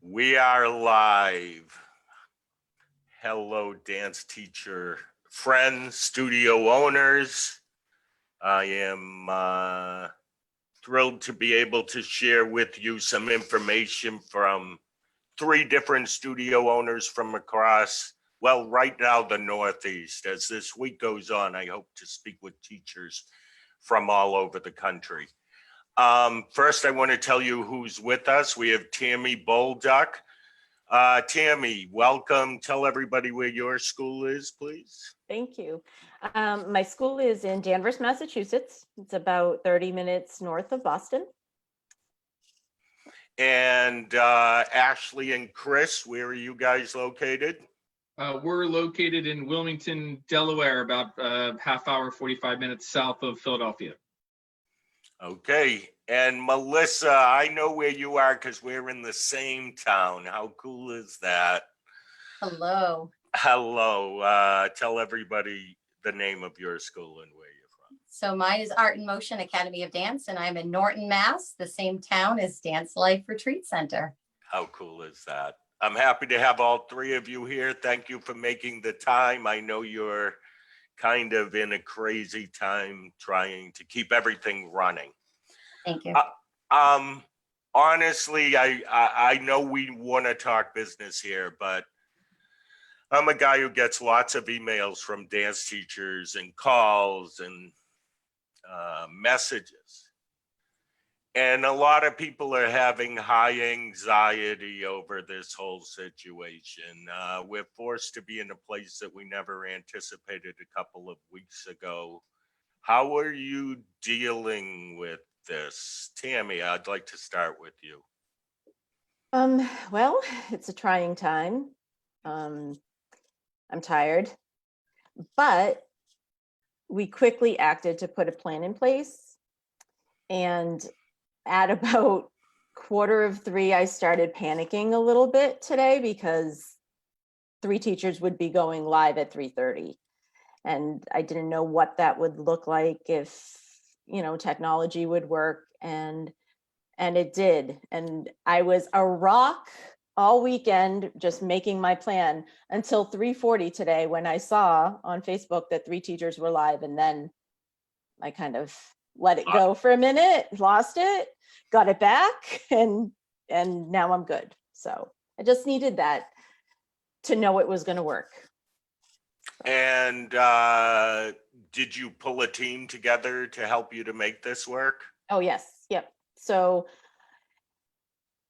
We are live. Hello, dance teacher friends, studio owners. I am thrilled to be able to share with you some information from three different studio owners from across, well, right now the Northeast. As this week goes on, I hope to speak with teachers from all over the country. First, I want to tell you who's with us. We have Tammy Bolduck. Tammy, welcome. Tell everybody where your school is, please. Thank you. My school is in Danvers, Massachusetts. It's about 30 minutes north of Boston. And Ashley and Chris, where are you guys located? We're located in Wilmington, Delaware, about half hour, 45 minutes south of Philadelphia. Okay. And Melissa, I know where you are because we're in the same town. How cool is that? Hello. Hello. Tell everybody the name of your school and where you're from. So mine is Art in Motion Academy of Dance, and I'm in Norton, Mass, the same town as Dance Life Retreat Center. How cool is that? I'm happy to have all three of you here. Thank you for making the time. I know you're kind of in a crazy time trying to keep everything running. Thank you. Honestly, I know we want to talk business here, but I'm a guy who gets lots of emails from dance teachers and calls and messages. And a lot of people are having high anxiety over this whole situation. We're forced to be in a place that we never anticipated a couple of weeks ago. How are you dealing with this? Tammy, I'd like to start with you. Well, it's a trying time. I'm tired, but we quickly acted to put a plan in place. And at about 2:45, I started panicking a little bit today because 3 teachers would be going live at 3:30. And I didn't know what that would look like, if, technology would work. And it did. And I was a rock all weekend, just making my plan until 3:40 today, when I saw on Facebook that 3 teachers were live. And then I kind of let it go for a minute, lost it, got it back, and now I'm good. So I just needed that to know it was going to work. And did you pull a team together to help you to make this work? Oh, yes. Yep. So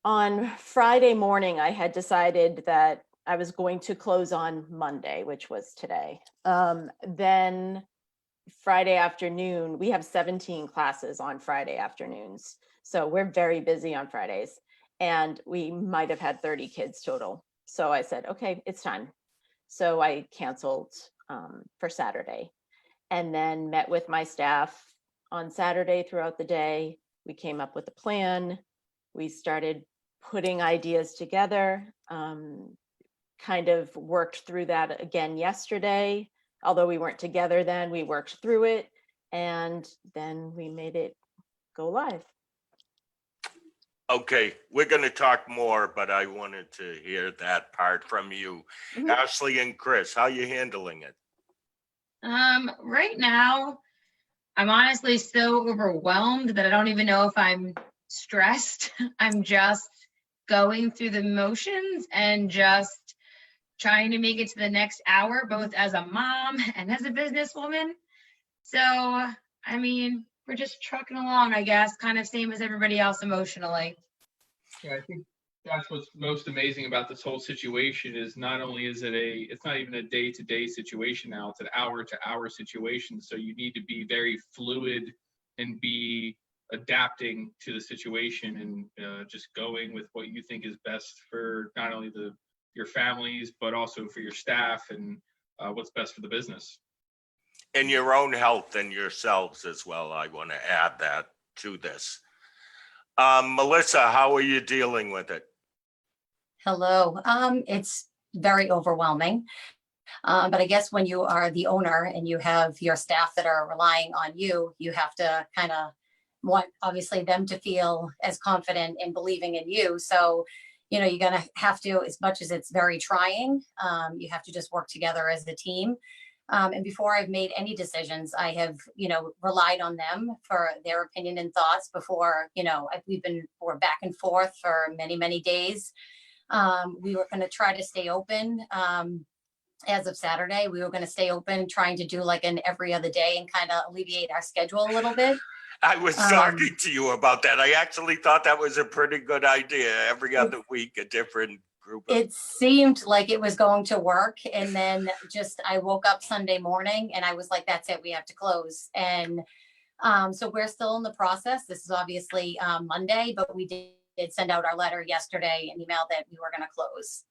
on Friday morning, I had decided that I was going to close on Monday, which was today. Then Friday afternoon, we have 17 classes on Friday afternoons. So we're very busy on Fridays, and we might have had 30 kids total. So I said, okay, it's time. So I canceled for Saturday, and then met with my staff on Saturday throughout the day. We came up with a plan. We started putting ideas together, kind of worked through that again yesterday. Although we weren't together then, we worked through it, and then we made it go live. Okay, we're going to talk more, but I wanted to hear that part from you. Mm-hmm. Ashley and Chris, how are you handling it? Right now, I'm honestly so overwhelmed that I don't even know if I'm stressed. I'm just going through the motions and just trying to make it to the next hour, both as a mom and as a businesswoman. So, I mean, we're just trucking along, I guess, kind of same as everybody else emotionally. Yeah, I think that's what's most amazing about this whole situation is not only is it's not even a day-to-day situation now, it's an hour-to-hour situation. So you need to be very fluid and be adapting to the situation and just going with what you think is best for not only your families, but also for your staff and what's best for the business. And your own health and yourselves as well. I want to add that to this. Melissa, how are you dealing with it? Hello. It's very overwhelming. But I guess when you are the owner and you have your staff that are relying on you, you have to kind of want, obviously, them to feel as confident in believing in you. So you know, you're gonna have to, as much as it's very trying, you have to just work together as a team. And before I've made any decisions, I have, you know, relied on them for their opinion and thoughts before, you know, we're back and forth for many, many days. We were gonna try to stay open. As of Saturday, we were gonna stay open, trying to do like an every other day and kind of alleviate our schedule a little bit. I was talking to you about that. I actually thought that was a pretty good idea. Every other week, a different group of. It seemed like it was going to work. And then just, I woke up Sunday morning and I was like, that's it, we have to close. And so we're still in the process. This is obviously Monday, but we did send out our letter yesterday and email that we were going to close.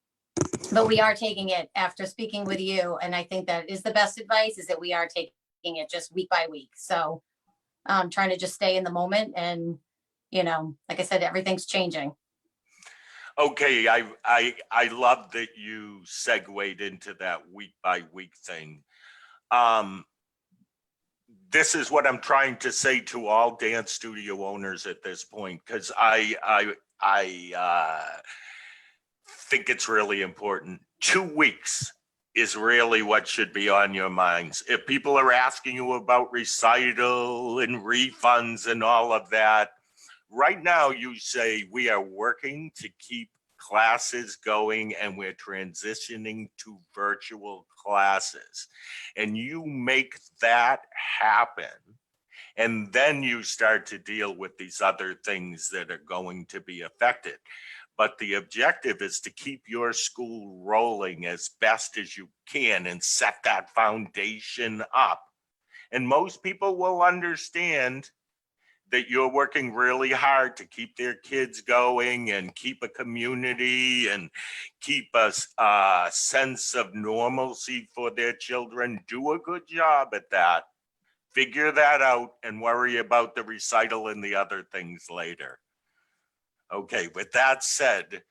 But we are taking it after speaking with you. And I think that is the best advice, is that we are taking it just week by week. So trying to just stay in the moment. And, you know, like I said, everything's changing. Okay, I love that you segued into that week by week thing. This is what I'm trying to say to all dance studio owners at this point, because I think it's really important. 2 weeks is really what should be on your minds. If people are asking you about recital and refunds and all of that, right now you say we are working to keep classes going and we're transitioning to virtual classes. And you make that happen. And then you start to deal with these other things that are going to be affected. But the objective is to keep your school rolling as best as you can and set that foundation up. And most people will understand that you're working really hard to keep their kids going and keep a community and keep a sense of normalcy for their children. Do a good job at that. Figure that out and worry about the recital and the other things later. Okay, with that said,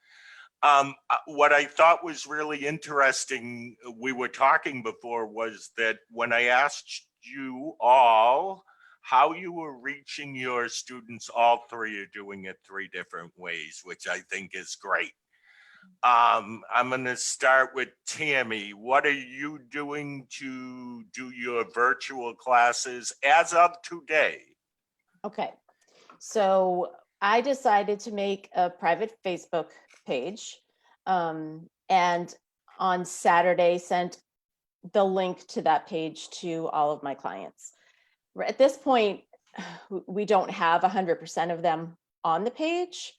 what I thought was really interesting, we were talking before, was that when I asked you all how you were reaching your students, all three are doing it 3 different ways, which I think is great. I'm going to start with Tammy. What are you doing to do your virtual classes as of today? Okay, so I decided to make a private Facebook page, and on Saturday sent the link to that page to all of my clients. At this point, we don't have 100% of them on the page,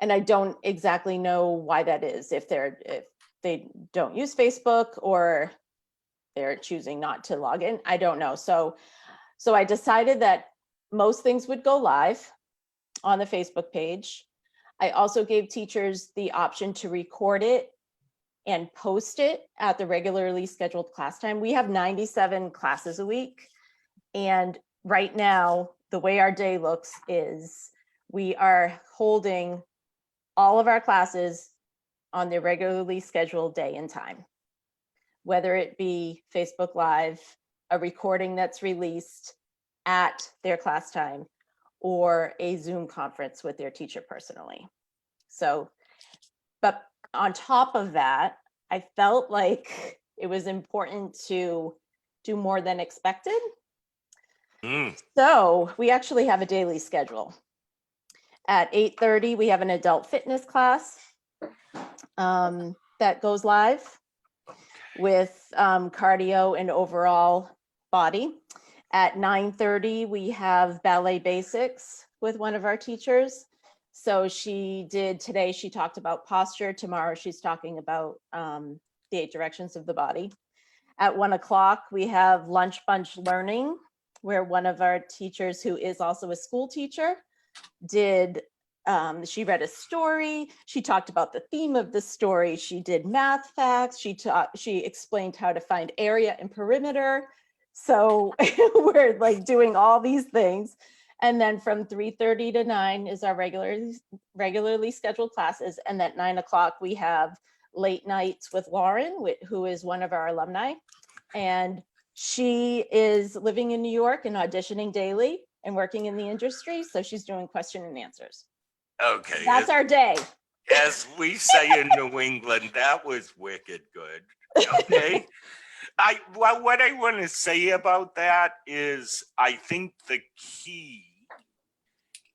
and I don't exactly know why that is. If they don't use Facebook or they're choosing not to log in, I don't know. So I decided that most things would go live on the Facebook page. I also gave teachers the option to record it and post it at the regularly scheduled class time. We have 97 classes a week. And right now, the way our day looks is we are holding all of our classes on the regularly scheduled day and time, whether it be Facebook Live, a recording that's released at their class time, or a Zoom conference with their teacher personally. So, but on top of that, I felt like it was important to do more than expected. So we actually have a daily schedule. At 8:30, we have an adult fitness class that goes live with cardio and overall body. At 9:30, we have ballet basics with one of our teachers. So today she talked about posture. Tomorrow she's talking about the 8 directions of the body. At 1 o'clock, we have lunch bunch learning, where one of our teachers, who is also a school teacher, she read a story. She talked about the theme of the story. She did math facts. She explained how to find area and perimeter. So we're like doing all these things. And then from 3:30 to 9 is our regularly scheduled classes. And at 9 o'clock, we have late nights with Lauren, who is one of our alumni. And she is living in New York and auditioning daily and working in the industry. So she's doing question and answers. Okay. That's our day. As we say in New England, that was wicked good. Okay. What I want to say about that is I think the key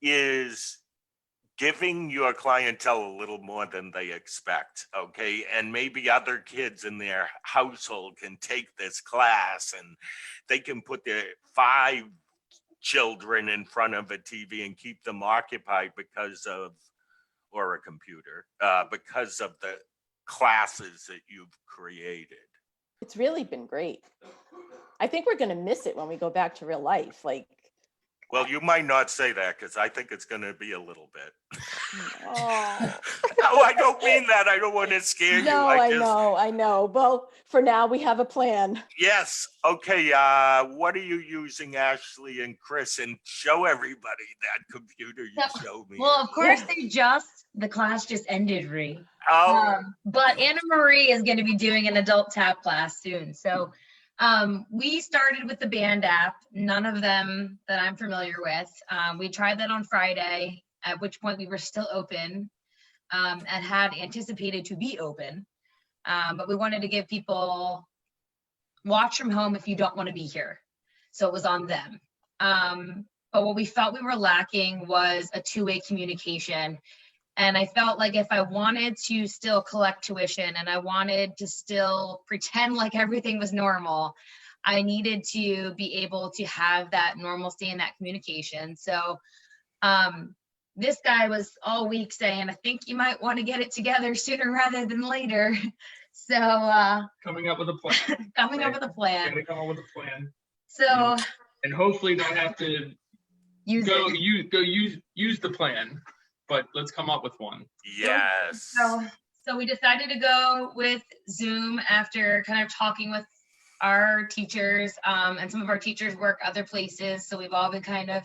is giving your clientele a little more than they expect, okay? And maybe other kids in their household can take this class and they can put their 5 children in front of a TV and keep them occupied or a computer, because of the classes that you've created. It's really been great. I think we're going to miss it when we go back to real life. Like, Well, you might not say that because I think it's going to be a little bit. oh. No, I don't mean that. I don't want to scare you. No, I know. Well, for now we have a plan. Yes. Okay. What are you using, Ashley and Chris? And show everybody that computer you showed me. Well, of course, the class just ended, Rhee. Oh, But Anna Marie is going to be doing an adult tap class soon. So we started with the band app, none of them that I'm familiar with. We tried that on Friday, at which point we were still open and had anticipated to be open. But we wanted to give people watch from home if you don't want to be here. So it was on them. But what we felt we were lacking was a two-way communication. And I felt like if I wanted to still collect tuition and I wanted to still pretend like everything was normal, I needed to be able to have that normalcy and that communication. So this guy was all week saying, I think you might want to get it together sooner rather than later. So Coming up with a plan. coming up with a plan. Gotta come up with a plan. So And hopefully not have to use it. use the plan, but let's come up with one. yes. So we decided to go with Zoom after kind of talking with our teachers, and some of our teachers work other places. So we've all been kind of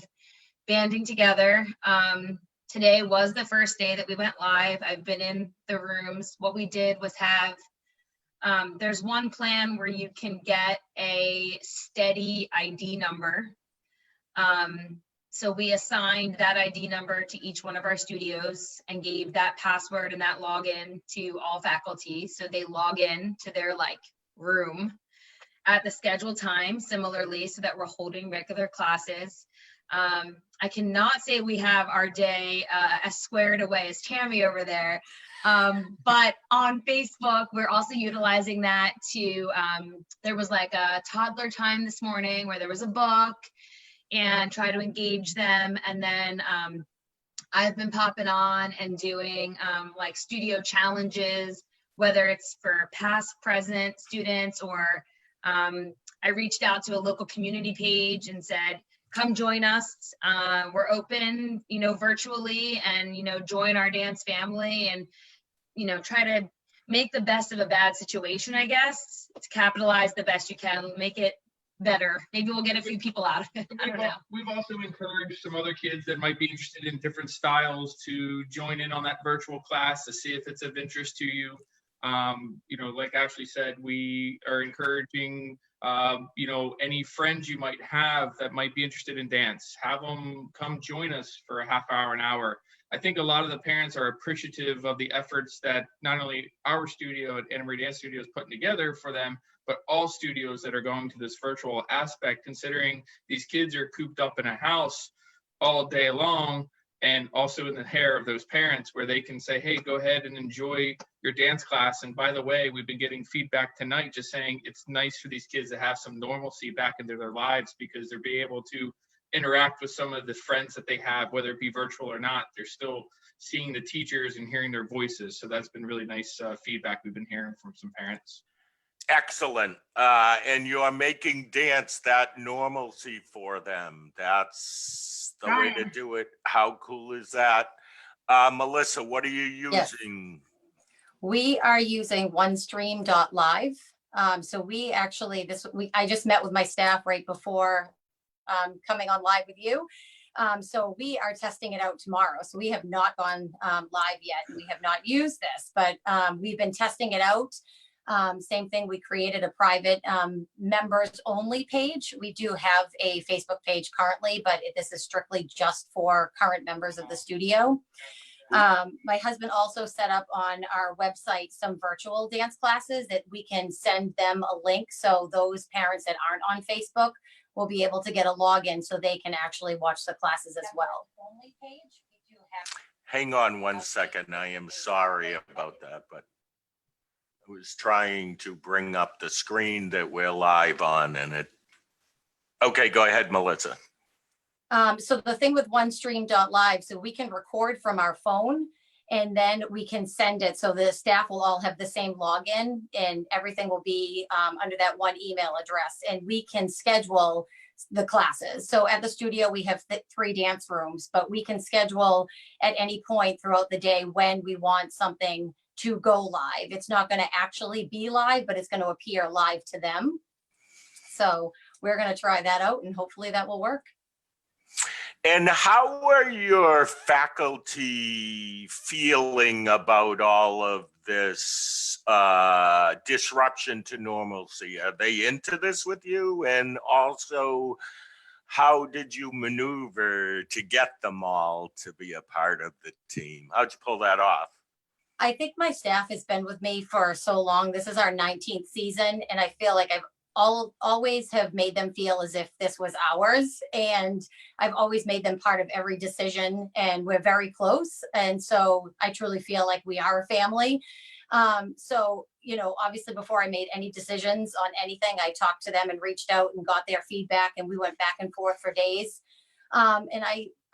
banding together. Today was the first day that we went live. I've been in the rooms. What we did was have, there's one plan where you can get a steady ID number. So we assigned that ID number to each one of our studios and gave that password and that login to all faculty. So they log in to their room at the scheduled time, similarly, so that we're holding regular classes. I cannot say we have our day as squared away as Tammy over there. But on Facebook, we're also utilizing that to, there was a toddler time this morning where there was a book, and try to engage them. And then I've been popping on and doing studio challenges, whether it's for past, present students, or I reached out to a local community page and said, come join us. We're open, virtually, and, join our dance family, and, try to make the best of a bad situation, I guess, to capitalize the best you can, make it better. Maybe we'll get a few people out of it. I don't know. We've also encouraged some other kids that might be interested in different styles to join in on that virtual class to see if it's of interest to you. Like Ashley said, we are encouraging, any friends you might have that might be interested in dance, have them come join us for a half hour, an hour. I think a lot of the parents are appreciative of the efforts that not only our studio at Anna Marie Dance Studio is putting together for them, but all studios that are going to this virtual aspect, considering these kids are cooped up in a house all day long, and also in the hair of those parents where they can say, hey, go ahead and enjoy your dance class. And by the way, we've been getting feedback tonight just saying it's nice for these kids to have some normalcy back into their lives, because they're being able to interact with some of the friends that they have, whether it be virtual or not. They're still seeing the teachers and hearing their voices. So that's been really nice feedback we've been hearing from some parents. Excellent. And you're making dance that normalcy for them. That's the way to do it. How cool is that? Melissa, what are you using? Yes. We are using onestream.live. So we actually, I just met with my staff right before coming on live with you. So we are testing it out tomorrow. So we have not gone live yet, and we have not used this, but we've been testing it out. Same thing, we created a private members only page. We do have a Facebook page currently, but this is strictly just for current members of the studio. My husband also set up on our website some virtual dance classes that we can send them a link. So those parents that aren't on Facebook will be able to get a login so they can actually watch the classes as well. Hang on one second. I am sorry about that, but I was trying to bring up the screen that we're live on and it. Okay, go ahead, Melissa. So the thing with OneStream.live, so we can record from our phone and then we can send it. So the staff will all have the same login and everything will be under that one email address, and we can schedule the classes. So at the studio, we have 3 dance rooms, but we can schedule at any point throughout the day when we want something to go live. It's not going to actually be live, but it's going to appear live to them. So we're going to try that out and hopefully that will work. And how are your faculty feeling about all of this disruption to normalcy? Are they into this with you? And also, how did you maneuver to get them all to be a part of the team? How'd you pull that off? I think my staff has been with me for so long. This is our 19th season, and I feel like I've always have made them feel as if this was ours, and I've always made them part of every decision, and we're very close. And so I truly feel like we are a family. So, you know, obviously before I made any decisions on anything, I talked to them and reached out and got their feedback, and we went back and forth for days. And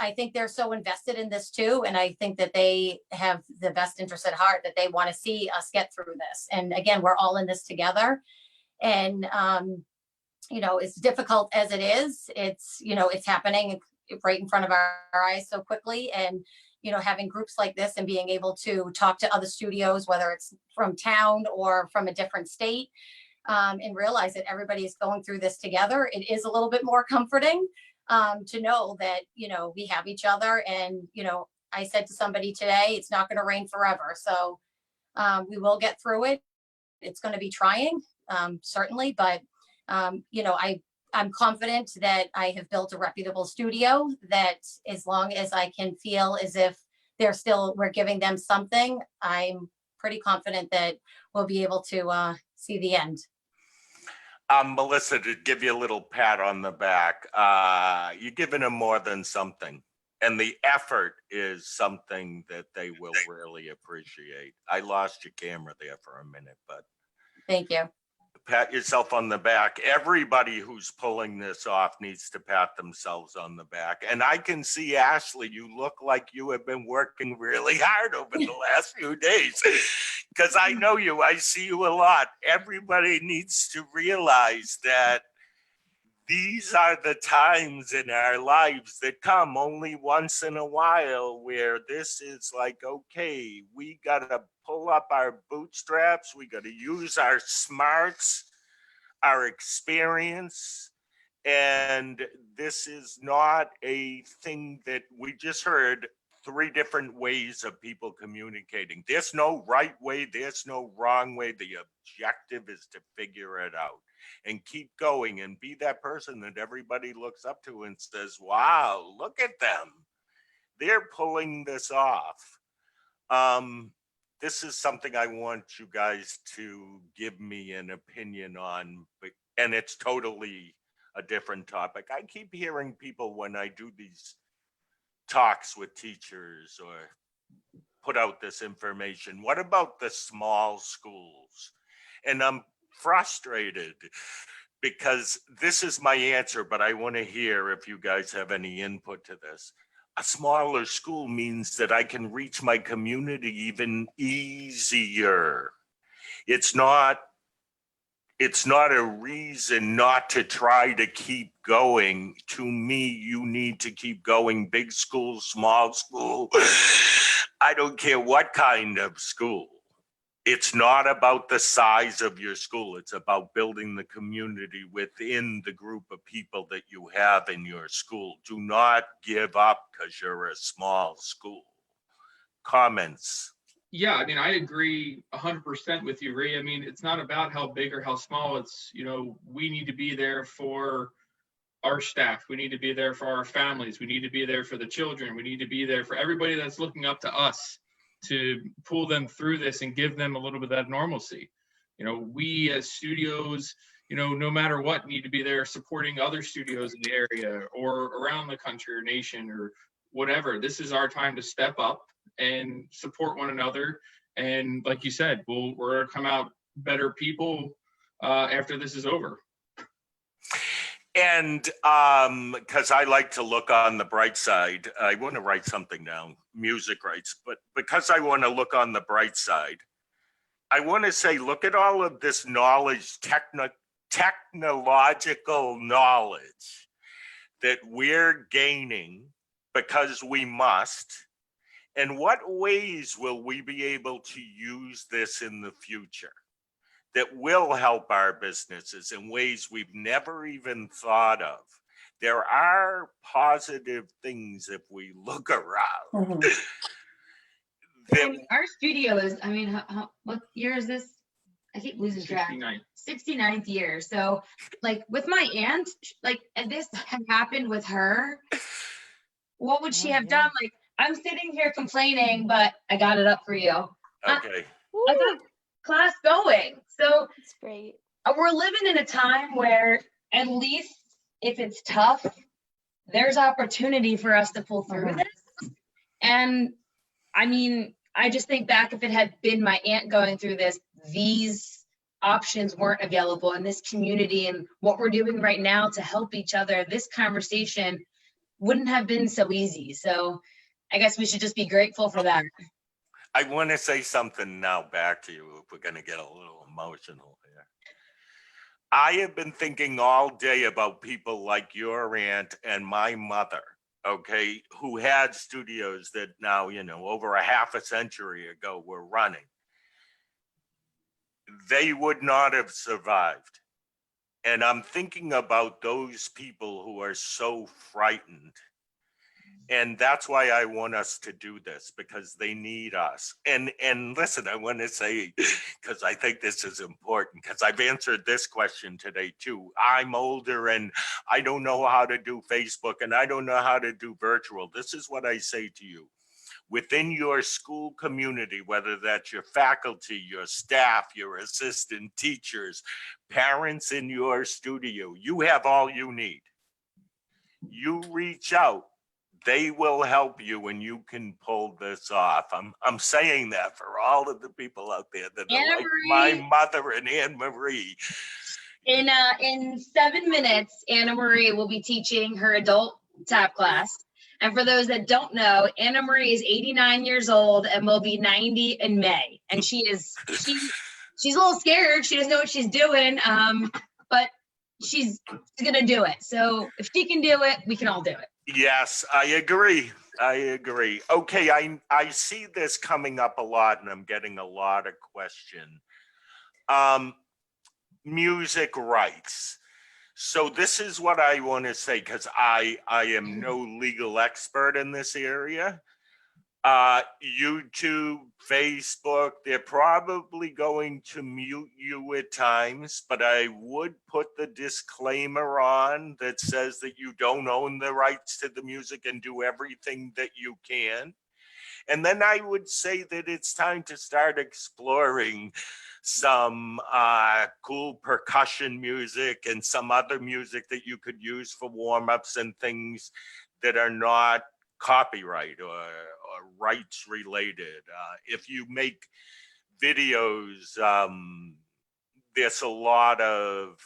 I think they're so invested in this too. And I think that they have the best interest at heart, that they want to see us get through this. And again, we're all in this together. And, you know, as difficult as it is, it's, you know, it's happening right in front of our eyes so quickly. And, you know, having groups like this and being able to talk to other studios, whether it's from town or from a different state, and realize that everybody is going through this together, it is a little bit more comforting to know that, you know, we have each other. And, you know, I said to somebody today, it's not going to rain forever. So we will get through it. It's going to be trying. Certainly, but you know, I'm confident that I have built a reputable studio that as long as I can feel as if we're giving them something, I'm pretty confident that we'll be able to see the end. Melissa, to give you a little pat on the back, you're giving them more than something. And the effort is something that they will really appreciate. I lost your camera there for a minute, but. Thank you. Pat yourself on the back. Everybody who's pulling this off needs to pat themselves on the back. And I can see, Ashley, you look like you have been working really hard over the last few days. Because I know you, I see you a lot. Everybody needs to realize that these are the times in our lives that come only once in a while, where this is like, okay, we got to pull up our bootstraps. We got to use our smarts, our experience. And this is not a thing that we just heard 3 different ways of people communicating. There's no right way. There's no wrong way. The objective is to figure it out and keep going and be that person that everybody looks up to and says, wow, look at them. They're pulling this off. This is something I want you guys to give me an opinion on, and it's totally a different topic. I keep hearing people when I do these talks with teachers or put out this information, what about the small schools? And I'm frustrated because this is my answer, but I want to hear if you guys have any input to this. A smaller school means that I can reach my community even easier. It's not a reason not to try to keep going. To me, you need to keep going. Big school, small school. I don't care what kind of school. It's not about the size of your school. It's about building the community within the group of people that you have in your school. Do not give up because you're a small school. Comments? Yeah, I mean, I agree 100% with you, Rhee. I mean, it's not about how big or how small. It's, you know, we need to be there for our staff. We need to be there for our families. We need to be there for the children. We need to be there for everybody that's looking up to us to pull them through this and give them a little bit of that normalcy. You know, we as studios, you know, no matter what, need to be there supporting other studios in the area or around the country or nation or whatever. This is our time to step up and support one another. And like you said, we're gonna come out better people after this is over. And because I like to look on the bright side, I want to write something down, music rights, but because I want to look on the bright side, I want to say, look at all of this knowledge, technological knowledge that we're gaining because we must. And what ways will we be able to use this in the future that will help our businesses in ways we've never even thought of? There are positive things if we look around. Our studio is, I mean, what year is this? I keep losing track. 69. 69th year. So like with my aunt, like, if this had happened with her, what would she have done? Like, I'm sitting here complaining, but I got it up for you. Okay. I got class going. So That's great. we're living in a time where at least if it's tough, there's opportunity for us to pull through this. And I mean, I just think back, if it had been my aunt going through this, these options weren't available in this community, and what we're doing right now to help each other, this conversation wouldn't have been so easy. So I guess we should just be grateful for that. I want to say something now back to you if we're going to get a little emotional here. I have been thinking all day about people like your aunt and my mother, okay, who had studios that now, you know, over a half a century ago were running. They would not have survived. And I'm thinking about those people who are so frightened. And that's why I want us to do this, because they need us. And listen, I want to say, because I think this is important, because I've answered this question today too. I'm older and I don't know how to do Facebook and I don't know how to do virtual. This is what I say to you. Within your school community, whether that's your faculty, your staff, your assistant teachers, parents in your studio, you have all you need. You reach out. They will help you and you can pull this off. I'm saying that for all of the people out there that are like my mother and Anne Marie. In 7 minutes, Anna Marie will be teaching her adult tap class. And for those that don't know, Anna Marie is 89 years old and will be 90 in May. And she's a little scared. She doesn't know what she's doing, but she's gonna do it. So if she can do it, we can all do it. Yes, I agree. Okay, I see this coming up a lot and I'm getting a lot of questions. Music rights. So this is what I want to say, because I am no legal expert in this area. YouTube, Facebook, they're probably going to mute you at times, but I would put the disclaimer on that says that you don't own the rights to the music and do everything that you can. And then I would say that it's time to start exploring some cool percussion music and some other music that you could use for warm-ups and things that are not copyright or rights related. If you make videos, there's a lot of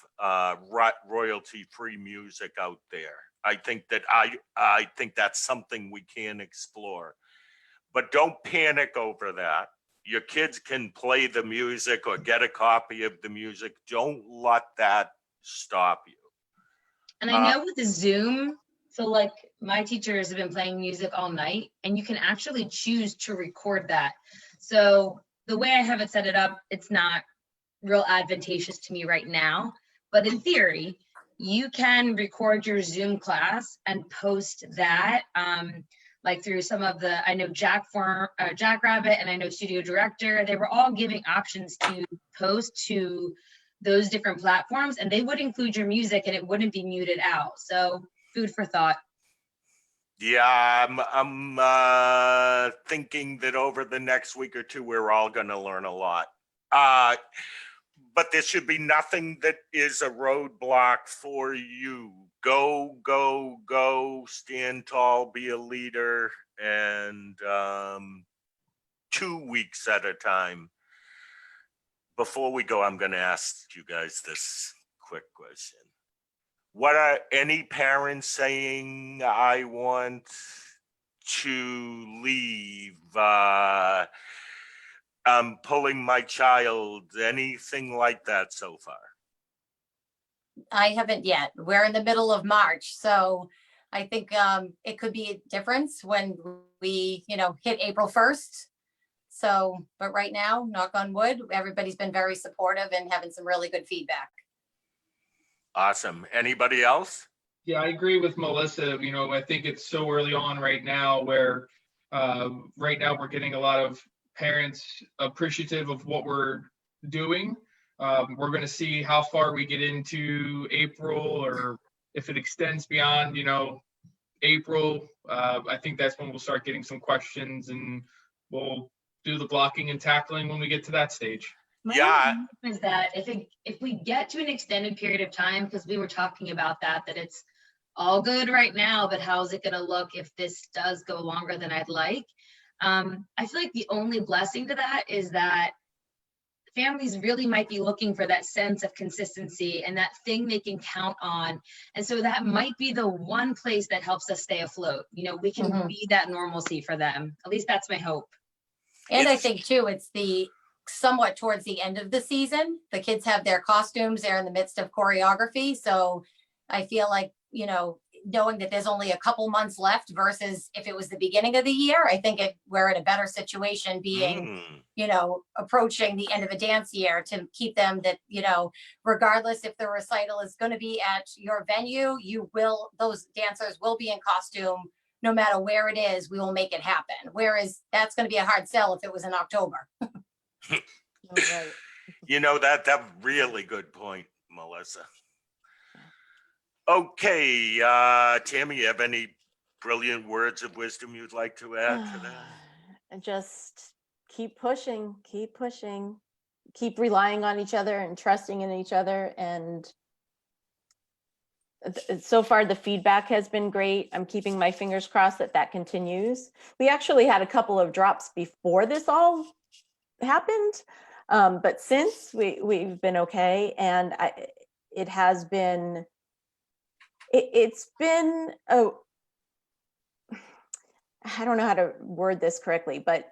royalty-free music out there. I think that's something we can explore. But don't panic over that. Your kids can play the music or get a copy of the music. Don't let that stop you. And I know with the Zoom, so like my teachers have been playing music all night and you can actually choose to record that. So the way I have it set it up, it's not real advantageous to me right now, but in theory, you can record your Zoom class and post that. Like through some of the, I know Jackrabbit and I know Studio Director, they were all giving options to post to those different platforms, and they would include your music and it wouldn't be muted out. So food for thought. Yeah, I'm thinking that over the next week or two, we're all going to learn a lot. But there should be nothing that is a roadblock for you. Go, go, go, stand tall, be a leader, and 2 weeks at a time. Before we go, I'm going to ask you guys this quick question. What are any parents saying I want to leave? I'm pulling my child, anything like that so far? I haven't yet. We're in the middle of March, so I think it could be a difference when we, hit April 1st. So, but right now, knock on wood, everybody's been very supportive and having some really good feedback. Awesome. Anybody else? Yeah, I agree with Melissa. I think it's so early on right now where right now we're getting a lot of parents appreciative of what we're doing. We're going to see how far we get into April, or if it extends beyond, April. I think that's when we'll start getting some questions, and we'll do the blocking and tackling when we get to that stage. Yeah. Is that if we get to an extended period of time, because we were talking about that it's all good right now, but how's it going to look if this does go longer than I'd like? I feel like the only blessing to that is that families really might be looking for that sense of consistency and that thing they can count on. And so that might be the one place that helps us stay afloat. We can be that normalcy for them. At least that's my hope. And I think too, it's the somewhat towards the end of the season. The kids have their costumes, they're in the midst of choreography. So I feel like, knowing that there's only a couple months left versus if it was the beginning of the year, I think we're in a better situation being, approaching the end of a dance year to keep them that, regardless if the recital is going to be at your venue, those dancers will be in costume no matter where it is, we will make it happen. Whereas that's going to be a hard sell if it was in October. Right. That really good point, Melissa. Okay, Tammy, you have any brilliant words of wisdom you'd like to add to that? And just keep pushing, keep relying on each other and trusting in each other. And so far the feedback has been great. I'm keeping my fingers crossed that continues. We actually had a couple of drops before this all happened. But since we've been okay, and it has been, it's been, I don't know how to word this correctly, but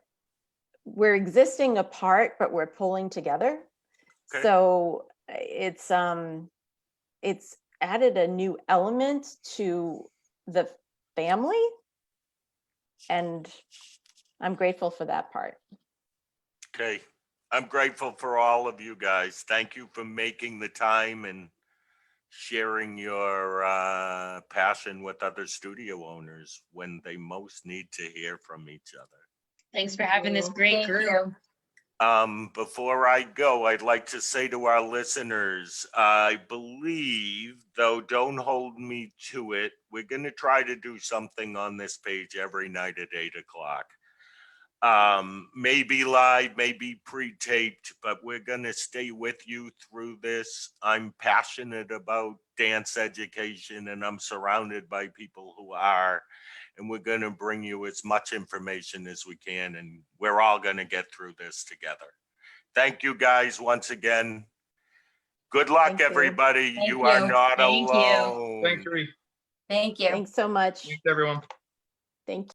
we're existing apart, but we're pulling together. Okay. So it's added a new element to the family, and I'm grateful for that part. Okay. I'm grateful for all of you guys. Thank you for making the time and sharing your passion with other studio owners when they most need to hear from each other. Thanks for having this great Thank group. you. Before I go, I'd like to say to our listeners, I believe, though don't hold me to it, we're going to try to do something on this page every night at 8:00. Maybe live, maybe pre-taped, but we're going to stay with you through this. I'm passionate about dance education, and I'm surrounded by people who are, and we're going to bring you as much information as we can, and we're all going to get through this together. Thank you guys once again. Good luck, Thank you. everybody. Thank You are you. not Thank you. alone. Thanks, Rhee. Thank you. Thanks so much. Thanks, everyone. Thank you.